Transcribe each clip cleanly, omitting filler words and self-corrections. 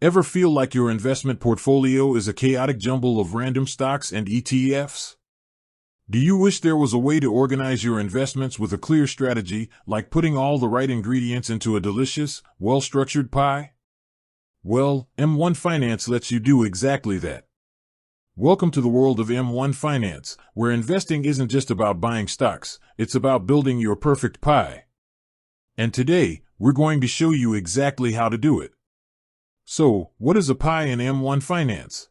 Ever feel like your investment portfolio is a chaotic jumble of random stocks and ETFs? Do you wish there was a way to organize your investments with a clear strategy, like putting all the right ingredients into a delicious, well-structured pie? Well, M1 Finance lets you do exactly that. Welcome to the world of M1 Finance, where investing isn't just about buying stocks, it's about building your perfect pie. And today, we're going to show you exactly how to do it. So, what is a pie in M1 Finance?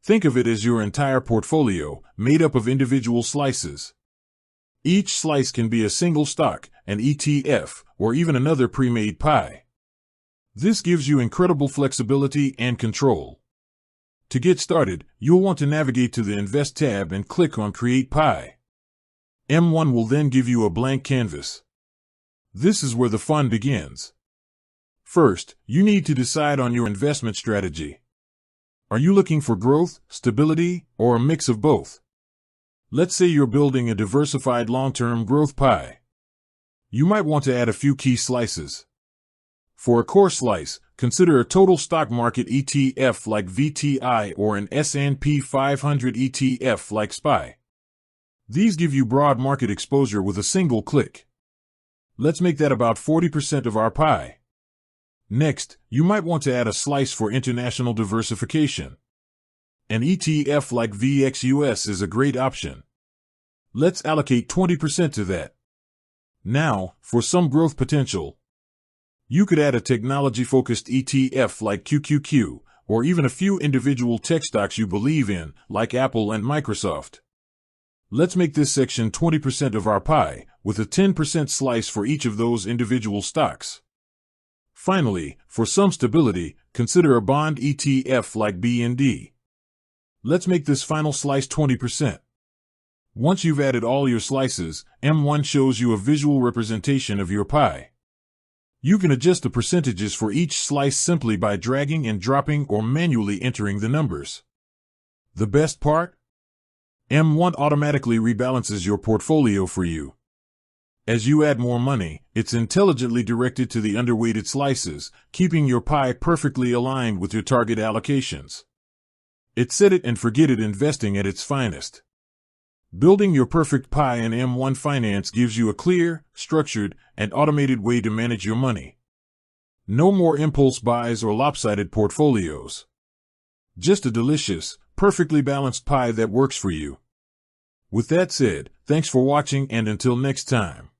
Think of it as your entire portfolio, made up of individual slices. Each slice can be a single stock, an ETF, or even another pre-made pie. This gives you incredible flexibility and control. To get started, you'll want to navigate to the Invest tab and click on Create Pie. M1 will then give you a blank canvas. This is where the fun begins. First, you need to decide on your investment strategy. Are you looking for growth, stability, or a mix of both? Let's say you're building a diversified long-term growth pie. You might want to add a few key slices. For a core slice, consider a total stock market ETF like VTI or an S&P 500 ETF like SPY. These give you broad market exposure with a single click. Let's make that about 40% of our pie. Next, you might want to add a slice for international diversification. An ETF like VXUS is a great option. Let's allocate 20% to that. Now, for some growth potential, you could add a technology-focused ETF like QQQ, or even a few individual tech stocks you believe in, like Apple and Microsoft. Let's make this section 20% of our pie, with a 10% slice for each of those individual stocks. Finally, for some stability, consider a bond ETF like BND. Let's make this final slice 20%. Once you've added all your slices, M1 shows you a visual representation of your pie. You can adjust the percentages for each slice simply by dragging and dropping or manually entering the numbers. The best part? M1 automatically rebalances your portfolio for you. As you add more money, it's intelligently directed to the underweighted slices, keeping your pie perfectly aligned with your target allocations. It's set it and forget it investing at its finest. Building your perfect pie in M1 Finance gives you a clear, structured, and automated way to manage your money. No more impulse buys or lopsided portfolios. Just a delicious, perfectly balanced pie that works for you. With that said, thanks for watching and until next time.